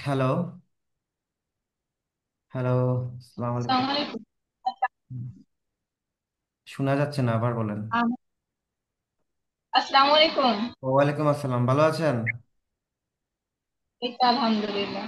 Hello. Hello. আসসালামু আলাইকুম। আসসালামু আলাইকুম। শোনা যাচ্ছে না, আবার বলেন। আম- আসসালামু আলাইকুম। ওয়ালাইকুম আসসালাম, ভালো আছেন? এই তো আলহামদুলিল্লাহ।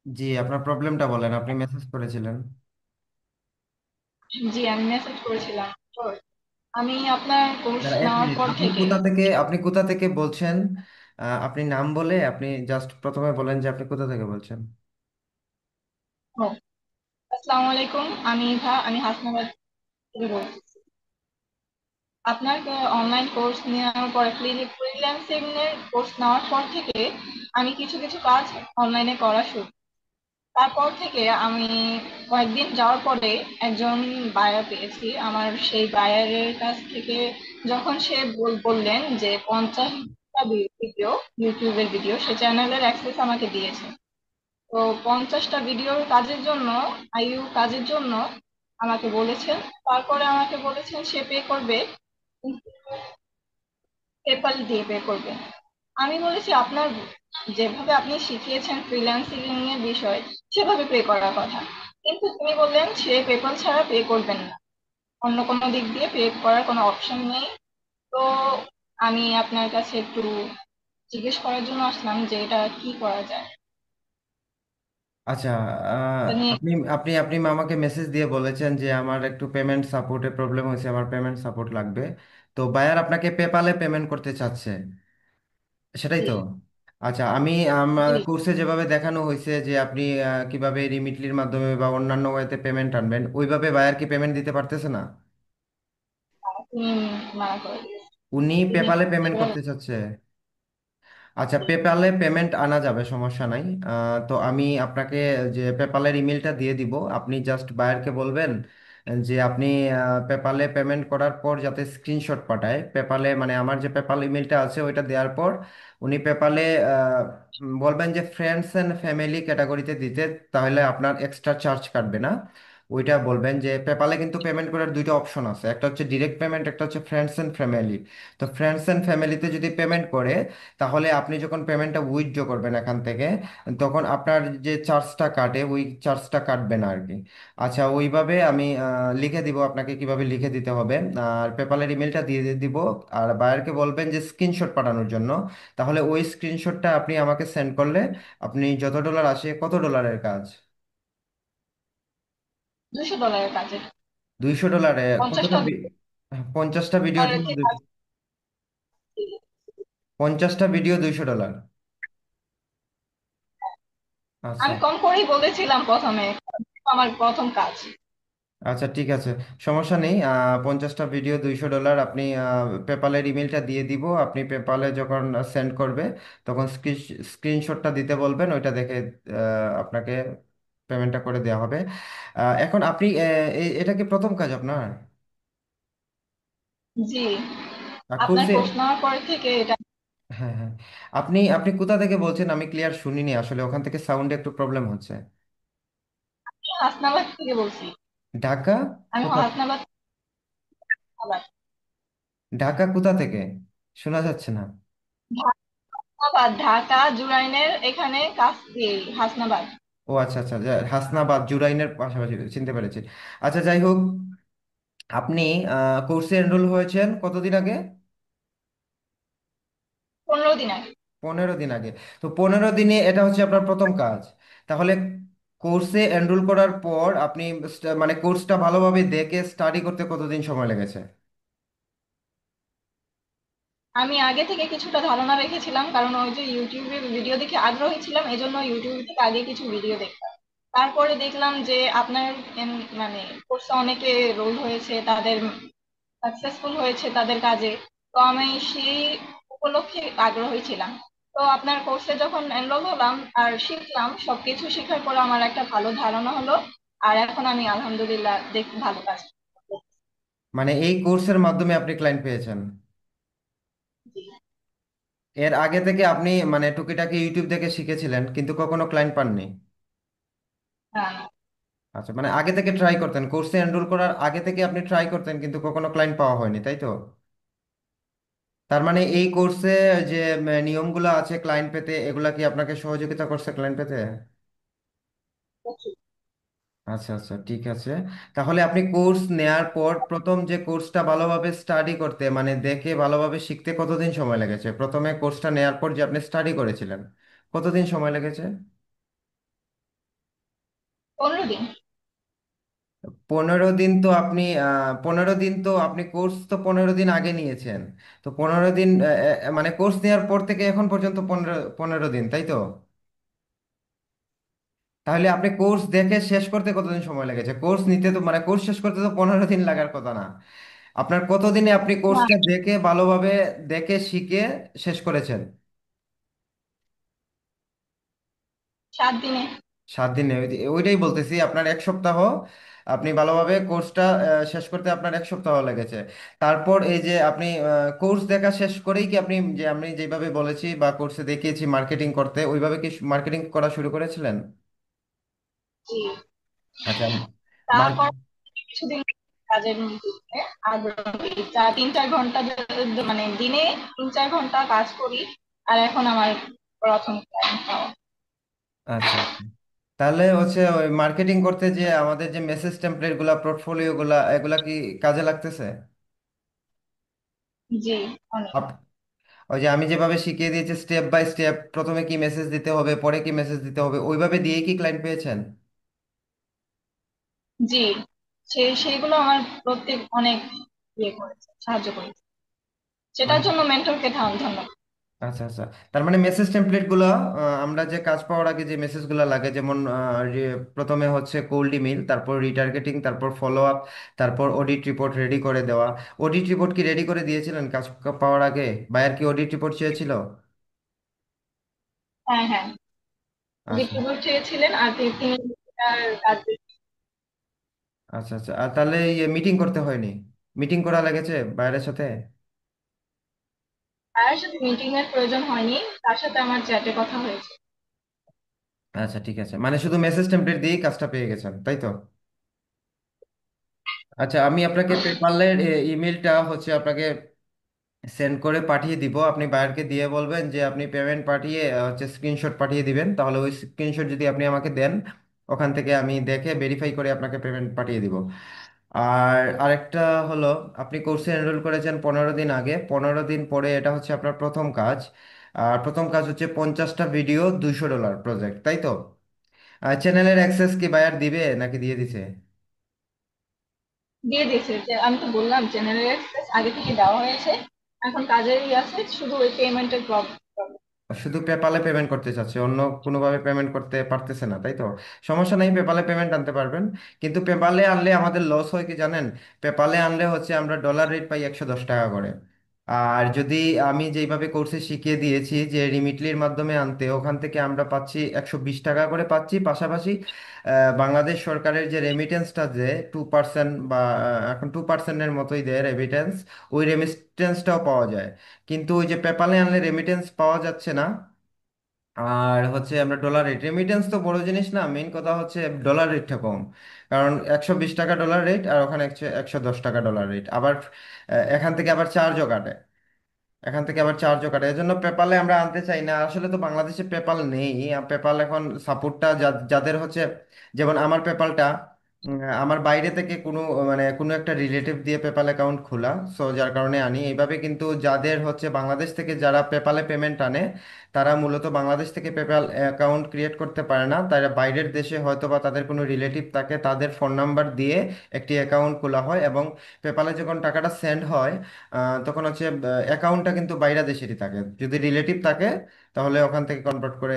জি, আপনার প্রবলেমটা বলেন, আপনি মেসেজ করেছিলেন। জি, আমি মেসেজ করেছিলাম তো। আমি আপনার কোর্স দাঁড়া এক নেওয়ার মিনিট, পর আপনি থেকে। কোথা থেকে বলছেন? আপনি নাম বলে আপনি জাস্ট প্রথমে বলেন যে আপনি কোথা থেকে বলছেন। ও, আসসালামু আলাইকুম। আমি ইভা, আমি হাসনাবাদ থেকে বলছি। আপনার অনলাইন কোর্স নেওয়ার পর ফ্রিল্যান্সিং এর কোর্স নেওয়ার পর থেকে আমি কিছু কিছু কাজ অনলাইনে করা শুরু। তারপর থেকে আমি কয়েকদিন যাওয়ার পরে একজন বায়ার পেয়েছি। আমার সেই বায়ারের কাছ থেকে যখন সে বললেন যে 50টা ভিডিও, ইউটিউবের ভিডিও, সে চ্যানেলের অ্যাক্সেস আমাকে দিয়েছে। তো 50টা ভিডিওর কাজের জন্য, আইইউ কাজের জন্য আমাকে বলেছেন। তারপরে আমাকে বলেছেন সে পে করবে, পেপাল দিয়ে পে করবে। আমি বলেছি আপনার যেভাবে আপনি শিখিয়েছেন ফ্রিল্যান্সিং এর বিষয়, সেভাবে পে করার কথা। কিন্তু তিনি বললেন সে পেপাল ছাড়া পে করবেন না, অন্য কোনো দিক দিয়ে পে করার কোনো অপশন নেই। তো আমি আপনার কাছে একটু জিজ্ঞেস করার জন্য আসলাম যে এটা কি করা যায়। আচ্ছা। এটা নিয়ে আপনি আপনি আপনি আমাকে মেসেজ দিয়ে বলেছেন যে আমার একটু পেমেন্ট সাপোর্টে প্রবলেম হয়েছে, আমার পেমেন্ট সাপোর্ট লাগবে। তো বায়ার আপনাকে পেপালে পেমেন্ট করতে চাচ্ছে, সেটাই জি, তো? আচ্ছা, আমি আমার জি, কোর্সে যেভাবে দেখানো হয়েছে যে আপনি কিভাবে রিমিটলির মাধ্যমে বা অন্যান্য ওয়েতে পেমেন্ট আনবেন, ওইভাবে বায়ার কি পেমেন্ট দিতে পারতেছে না? তিনি মানা করে দিয়েছেন। উনি তিনি পেপালে পেমেন্ট সেভাবে করতে চাচ্ছে। আচ্ছা, পেপ্যালে পেমেন্ট আনা যাবে, সমস্যা নাই। তো আমি আপনাকে যে পেপ্যালের ইমেলটা দিয়ে দিব, আপনি জাস্ট বায়ারকে বলবেন যে আপনি পেপ্যালে পেমেন্ট করার পর যাতে স্ক্রিনশট পাঠায় পেপ্যালে, মানে আমার যে পেপ্যাল ইমেলটা আছে ওইটা দেওয়ার পর উনি পেপ্যালে বলবেন যে ফ্রেন্ডস অ্যান্ড ফ্যামিলি ক্যাটাগরিতে দিতে, তাহলে আপনার এক্সট্রা চার্জ কাটবে না। ওইটা বলবেন যে পেপ্যালে কিন্তু পেমেন্ট করার দুইটা অপশন আছে, একটা হচ্ছে ডিরেক্ট পেমেন্ট, একটা হচ্ছে ফ্রেন্ডস অ্যান্ড ফ্যামিলি। তো ফ্রেন্ডস অ্যান্ড ফ্যামিলিতে যদি পেমেন্ট করে, তাহলে আপনি যখন পেমেন্টটা উইথড্র করবেন এখান থেকে, তখন আপনার যে চার্জটা কাটে ওই চার্জটা কাটবে না আর কি। আচ্ছা, ওইভাবে আমি লিখে দিব আপনাকে, কিভাবে লিখে দিতে হবে। আর পেপালের ইমেলটা দিয়ে দিব। আর বায়ারকে বলবেন যে স্ক্রিনশট পাঠানোর জন্য, তাহলে ওই স্ক্রিনশটটা আপনি আমাকে সেন্ড করলে, আপনি যত ডলার আসে, কত ডলারের কাজ? $200 কাজে, 200 ডলারে কতটা 50টা ভিডিওর $50 জন্য কাজ। 50টা ভিডিও 200 ডলার? আচ্ছা। আমি কম করেই বলেছিলাম প্রথমে, আমার প্রথম কাজ। আচ্ছা, ঠিক আছে, সমস্যা নেই। 50টা ভিডিও 200 ডলার, আপনি পেপালের ইমেলটা দিয়ে দিব, আপনি পেপালে যখন সেন্ড করবে তখন স্ক্রিনশটটা দিতে বলবেন, ওইটা দেখে আপনাকে পেমেন্টটা করে দেওয়া হবে। এখন আপনি এটা কি প্রথম কাজ আপনার? জি, আপনার কোর্সে? কোর্স নেওয়ার পর থেকে এটা। হ্যাঁ, হ্যাঁ। আপনি কোথা থেকে বলছেন? আমি ক্লিয়ার শুনিনি আসলে, ওখান থেকে সাউন্ডে একটু প্রবলেম হচ্ছে। হাসনাবাদ থেকে বলছি। ঢাকা? আমি কোথা? হাসনাবাদ। আবার ঢাকা কোথা থেকে? শোনা যাচ্ছে না। হাসনাবাদ, ঢাকা জুরাইনের এখানে কাছ দিয়েই হাসনাবাদ। ও আচ্ছা, আচ্ছা, হাসনাবাদ জুরাইনের পাশাপাশি, চিনতে পেরেছি। আচ্ছা, যাই হোক, আপনি কোর্সে এনরোল হয়েছেন কতদিন আগে? 15 দিন আগে। 15 দিন আগে। তো 15 দিনে এটা হচ্ছে আপনার প্রথম কাজ। তাহলে কোর্সে এনরোল করার পর আপনি মানে কোর্সটা ভালোভাবে দেখে স্টাডি করতে কতদিন সময় লেগেছে? আমি আগে থেকে কিছুটা ধারণা রেখেছিলাম, কারণ ওই যে ইউটিউবে ভিডিও দেখে আগ্রহী ছিলাম, এই জন্য ইউটিউব থেকে আগে কিছু ভিডিও দেখতাম। তারপরে দেখলাম যে আপনার মানে কোর্সে অনেকে রোল হয়েছে, তাদের সাকসেসফুল হয়েছে তাদের কাজে। তো আমি সেই উপলক্ষে আগ্রহী ছিলাম। তো আপনার কোর্সে যখন এনরোল হলাম আর শিখলাম, সবকিছু শেখার পর আমার একটা ভালো ধারণা হলো। আর এখন আমি আলহামদুলিল্লাহ দেখ ভালো কাজ করছি। মানে এই কোর্সের মাধ্যমে আপনি ক্লায়েন্ট পেয়েছেন? এর আগে থেকে আপনি মানে টুকিটাকি ইউটিউব দেখে শিখেছিলেন কিন্তু কখনো ক্লায়েন্ট পাননি? হ্যাঁ, আচ্ছা, মানে আগে থেকে ট্রাই করতেন, কোর্সে এনরোল করার আগে থেকে আপনি ট্রাই করতেন কিন্তু কখনো ক্লায়েন্ট পাওয়া হয়নি, তাই তো? তার মানে এই কোর্সে যে নিয়মগুলো আছে ক্লায়েন্ট পেতে, এগুলা কি আপনাকে সহযোগিতা করছে ক্লায়েন্ট পেতে? আচ্ছা আচ্ছা, ঠিক আছে। তাহলে আপনি কোর্স নেয়ার পর প্রথম যে কোর্সটা ভালোভাবে স্টাডি করতে, মানে দেখে ভালোভাবে শিখতে কতদিন সময় লেগেছে? প্রথমে কোর্সটা নেয়ার পর যে আপনি স্টাডি করেছিলেন, কতদিন সময় লেগেছে? 15 দিন। 15 দিন তো আপনি 15 দিন তো আপনি কোর্স তো 15 দিন আগে নিয়েছেন। তো 15 দিন মানে কোর্স নেওয়ার পর থেকে এখন পর্যন্ত 15 দিন, তাই তো? তাহলে আপনি কোর্স দেখে শেষ করতে কতদিন সময় লেগেছে? কোর্স নিতে তো মানে কোর্স শেষ করতে তো 15 দিন লাগার কথা না। আপনার কতদিনে আপনি না, কোর্সটা দেখে ভালোভাবে দেখে শিখে শেষ করেছেন? 7 দিনে। 7 দিনে? ওইটাই বলতেছি, আপনার 1 সপ্তাহ আপনি ভালোভাবে কোর্সটা শেষ করতে আপনার 1 সপ্তাহ লেগেছে। তারপর এই যে আপনি কোর্স দেখা শেষ করেই কি আপনি, যে আমি যেভাবে বলেছি বা কোর্সে দেখিয়েছি মার্কেটিং করতে, ওইভাবে কি মার্কেটিং করা শুরু করেছিলেন? জি। আচ্ছা। তারপর কিছুদিন কাজের মধ্যে আগ্রহী, 3-4 ঘন্টা মানে দিনে 3-4 ঘন্টা কাজ করি। আর এখন আমার প্রথম ক্লায়েন্ট পাওয়া। আচ্ছা আচ্ছা। তাহলে হচ্ছে ওই মার্কেটিং করতে যে আমাদের যে মেসেজ টেমপ্লেট গুলা, পোর্টফোলিও গুলা, এগুলা কি কাজে লাগতেছে? জি, অনেক। আপ- ওই যে আমি যেভাবে শিখিয়ে দিয়েছি স্টেপ বাই স্টেপ, প্রথমে কি মেসেজ দিতে হবে, পরে কি মেসেজ দিতে হবে, ওইভাবে দিয়েই কি ক্লায়েন্ট পেয়েছেন? জি, সেইগুলো আমার প্রত্যেক অনেক করেছে, সাহায্য করেছে। সেটার মানে জন্য মেন্টরকে ধন্যবাদ। আচ্ছা আচ্ছা। তার মানে মেসেজ টেমপ্লেট গুলো আমরা যে কাজ পাওয়ার আগে যে মেসেজ গুলো লাগে, যেমন প্রথমে হচ্ছে কোল্ড ইমেল, তারপর রিটার্গেটিং, তারপর ফলো আপ, তারপর অডিট রিপোর্ট রেডি করে দেওয়া। অডিট রিপোর্ট কি রেডি করে দিয়েছিলেন কাজ পাওয়ার আগে? বায়ার কি অডিট রিপোর্ট চেয়েছিল? হ্যাঁ, হ্যাঁ। আচ্ছা রিপোর্ট চেয়েছিলেন আর তিনি তার কাজ। আচ্ছা আচ্ছা। আর তাহলে মিটিং করতে হয়নি? মিটিং করা লেগেছে বায়ারের সাথে? তার সাথে মিটিং এর প্রয়োজন হয়নি, তার সাথে আমার চ্যাটে কথা হয়েছে। আচ্ছা ঠিক আছে, মানে শুধু মেসেজ টেমপ্লেট দিয়েই কাজটা পেয়ে গেছেন, তাই তো? আচ্ছা, আমি আপনাকে পেপালের ইমেলটা হচ্ছে আপনাকে সেন্ড করে পাঠিয়ে দিব। আপনি বায়ারকে দিয়ে বলবেন যে আপনি পেমেন্ট পাঠিয়ে হচ্ছে স্ক্রিনশট পাঠিয়ে দিবেন। তাহলে ওই স্ক্রিনশট যদি আপনি আমাকে দেন, ওখান থেকে আমি দেখে ভেরিফাই করে আপনাকে পেমেন্ট পাঠিয়ে দিব। আর আরেকটা হলো, আপনি কোর্সে এনরোল করেছেন 15 দিন আগে, 15 দিন পরে এটা হচ্ছে আপনার প্রথম কাজ। আর প্রথম কাজ হচ্ছে 50টা ভিডিও, $200 প্রজেক্ট, তাই তো? চ্যানেলের অ্যাক্সেস কি বায়ার দিবে নাকি দিয়ে দিছে? দিয়ে দিয়েছে, যে আমি তো বললাম জেনারেল অ্যাক্সেস আগে থেকে দেওয়া হয়েছে। এখন কাজেরই আছে, শুধু ওই পেমেন্টের প্রবলেম। শুধু পেপালে পেমেন্ট করতে চাচ্ছে, অন্য কোনোভাবে পেমেন্ট করতে পারতেছে না, তাই তো? সমস্যা নেই, পেপালে পেমেন্ট আনতে পারবেন। কিন্তু পেপালে আনলে আমাদের লস হয় কি জানেন? পেপালে আনলে হচ্ছে আমরা ডলার রেট পাই 110 টাকা করে। আর যদি আমি যেইভাবে কোর্সে শিখিয়ে দিয়েছি যে রিমিটলির মাধ্যমে আনতে, ওখান থেকে আমরা পাচ্ছি 120 টাকা করে পাচ্ছি। পাশাপাশি বাংলাদেশ সরকারের যে রেমিটেন্সটা, যে 2% বা এখন 2%-এর মতোই দেয় রেমিটেন্স, ওই রেমিটেন্সটাও পাওয়া যায়। কিন্তু ওই যে পেপালে আনলে রেমিটেন্স পাওয়া যাচ্ছে না। আর হচ্ছে আমরা ডলার রেট, রেমিটেন্স তো বড় জিনিস না, মেইন কথা হচ্ছে ডলার রেটটা কম। কারণ 120 টাকা ডলার রেট, আর ওখানে 110 টাকা ডলার রেট। আবার এখান থেকে আবার চার্জও কাটে। এজন্য পেপালে আমরা আনতে চাই না। আসলে তো বাংলাদেশে পেপাল নেই। পেপাল এখন সাপোর্টটা যাদের হচ্ছে, যেমন আমার পেপালটা আমার বাইরে থেকে কোনো মানে কোনো একটা রিলেটিভ দিয়ে পেপাল অ্যাকাউন্ট খোলা, সো যার কারণে আনি এইভাবে। কিন্তু যাদের হচ্ছে বাংলাদেশ থেকে যারা পেপালে পেমেন্ট আনে, তারা মূলত বাংলাদেশ থেকে পেপাল অ্যাকাউন্ট ক্রিয়েট করতে পারে না। তারা বাইরের দেশে হয়তো বা তাদের কোনো রিলেটিভ থাকে, তাদের ফোন নাম্বার দিয়ে একটি অ্যাকাউন্ট খোলা হয়, এবং পেপালে যখন টাকাটা সেন্ড হয় তখন হচ্ছে অ্যাকাউন্টটা কিন্তু বাইরে দেশেরই থাকে। যদি রিলেটিভ থাকে তাহলে ওখান থেকে কনভার্ট করে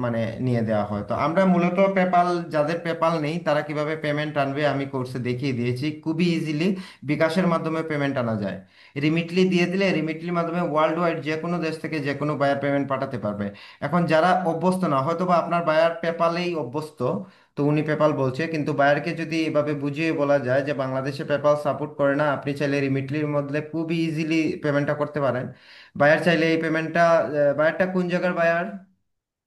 মানে নিয়ে দেওয়া হয়। তো আমরা মূলত পেপাল, যাদের পেপাল নেই তারা কিভাবে পেমেন্ট আনবে আমি কোর্সে দেখিয়ে দিয়েছি। খুবই ইজিলি বিকাশের মাধ্যমে পেমেন্ট আনা যায়। রিমিটলি দিয়ে দিলে রিমিটলির মাধ্যমে ওয়ার্ল্ড ওয়াইড যে কোনো দেশ থেকে যে কোনো বায়ার পেমেন্ট পাঠাতে পারবে। এখন যারা অভ্যস্ত না, হয়তো বা আপনার বায়ার পেপালেই অভ্যস্ত, তো উনি পেপাল বলছে, কিন্তু বায়ারকে যদি এভাবে বুঝিয়ে বলা যায় যে বাংলাদেশে পেপাল সাপোর্ট করে না, আপনি চাইলে রিমিটলির মধ্যে খুবই ইজিলি পেমেন্টটা করতে পারেন। বায়ার চাইলে এই পেমেন্টটা, বায়ারটা কোন জায়গার বায়ার,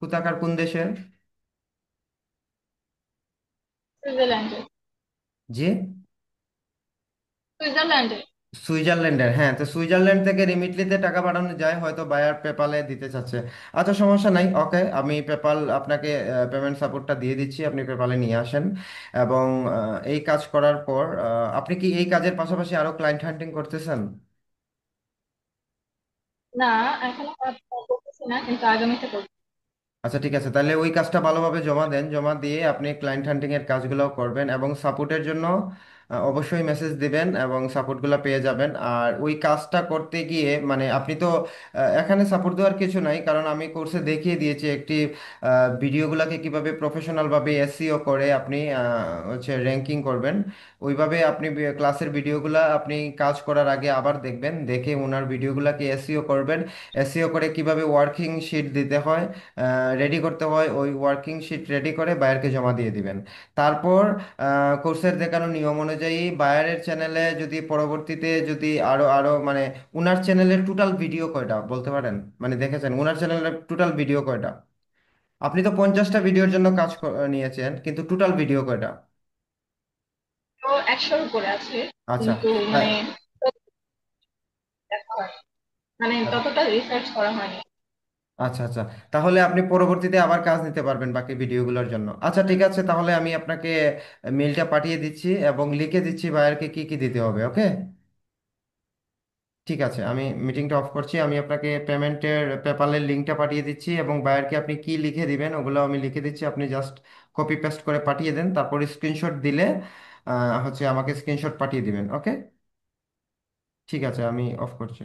কোথাকার, কোন দেশের? সুইজারল্যান্ডে। জি? সুইজারল্যান্ডে। সুইজারল্যান্ডের, হ্যাঁ, তো সুইজারল্যান্ড থেকে রিমিটলিতে টাকা পাঠানো যায়, হয়তো বায়ার পেপালে দিতে চাচ্ছে। আচ্ছা, সমস্যা নাই, ওকে, আমি পেপাল আপনাকে পেমেন্ট সাপোর্টটা দিয়ে দিচ্ছি, আপনি পেপালে নিয়ে আসেন। এবং এই কাজ করার পর আপনি কি এই কাজের পাশাপাশি আরো ক্লায়েন্ট হান্টিং করতেছেন? না, এখনো করতেছি না, কিন্তু আগামীতে করবো। আচ্ছা, ঠিক আছে, তাহলে ওই কাজটা ভালোভাবে জমা দেন, জমা দিয়ে আপনি ক্লায়েন্ট হান্টিং এর কাজগুলোও করবেন এবং সাপোর্টের জন্য অবশ্যই মেসেজ দিবেন এবং সাপোর্টগুলো পেয়ে যাবেন। আর ওই কাজটা করতে গিয়ে মানে আপনি তো এখানে সাপোর্ট দেওয়ার কিছু নাই, কারণ আমি কোর্সে দেখিয়ে দিয়েছি একটি ভিডিওগুলোকে কিভাবে প্রফেশনালভাবে এসইও করে আপনি হচ্ছে র্যাঙ্কিং করবেন। ওইভাবে আপনি ক্লাসের ভিডিওগুলো আপনি কাজ করার আগে আবার দেখবেন, দেখে ওনার ভিডিওগুলোকে এসইও করবেন। এসইও করে কিভাবে ওয়ার্কিং শিট দিতে হয়, রেডি করতে হয়, ওই ওয়ার্কিং শিট রেডি করে বায়ারকে জমা দিয়ে দিবেন। তারপর কোর্সের দেখানো নিয়ম অনুযায়ী বায়ারের চ্যানেলে যদি পরবর্তীতে যদি আরো আরো মানে উনার চ্যানেলের টোটাল ভিডিও কয়টা বলতে পারেন? মানে দেখেছেন উনার চ্যানেলের টোটাল ভিডিও কয়টা? আপনি তো 50টা ভিডিওর জন্য কাজ নিয়েছেন, কিন্তু টোটাল ভিডিও কয়টা? তো 100-র উপরে আছে, আচ্ছা। কিন্তু তা- মানে দেখা হয়, মানে ততটা রিসার্চ করা হয়নি। আচ্ছা, আচ্ছা, তাহলে আপনি পরবর্তীতে আবার কাজ নিতে পারবেন বাকি ভিডিওগুলোর জন্য। আচ্ছা, ঠিক আছে, তাহলে আমি আপনাকে মেইলটা পাঠিয়ে দিচ্ছি এবং লিখে দিচ্ছি বায়ারকে কি কি দিতে হবে, ওকে? ঠিক আছে, আমি মিটিংটা অফ করছি, আমি আপনাকে পেমেন্টের পেপালের লিঙ্কটা পাঠিয়ে দিচ্ছি এবং বায়ারকে আপনি কি লিখে দিবেন ওগুলো আমি লিখে দিচ্ছি, আপনি জাস্ট কপি পেস্ট করে পাঠিয়ে দেন, তারপর স্ক্রিনশট দিলে হচ্ছে আমাকে স্ক্রিনশট পাঠিয়ে দিবেন, ওকে? ঠিক আছে, আমি অফ করছি।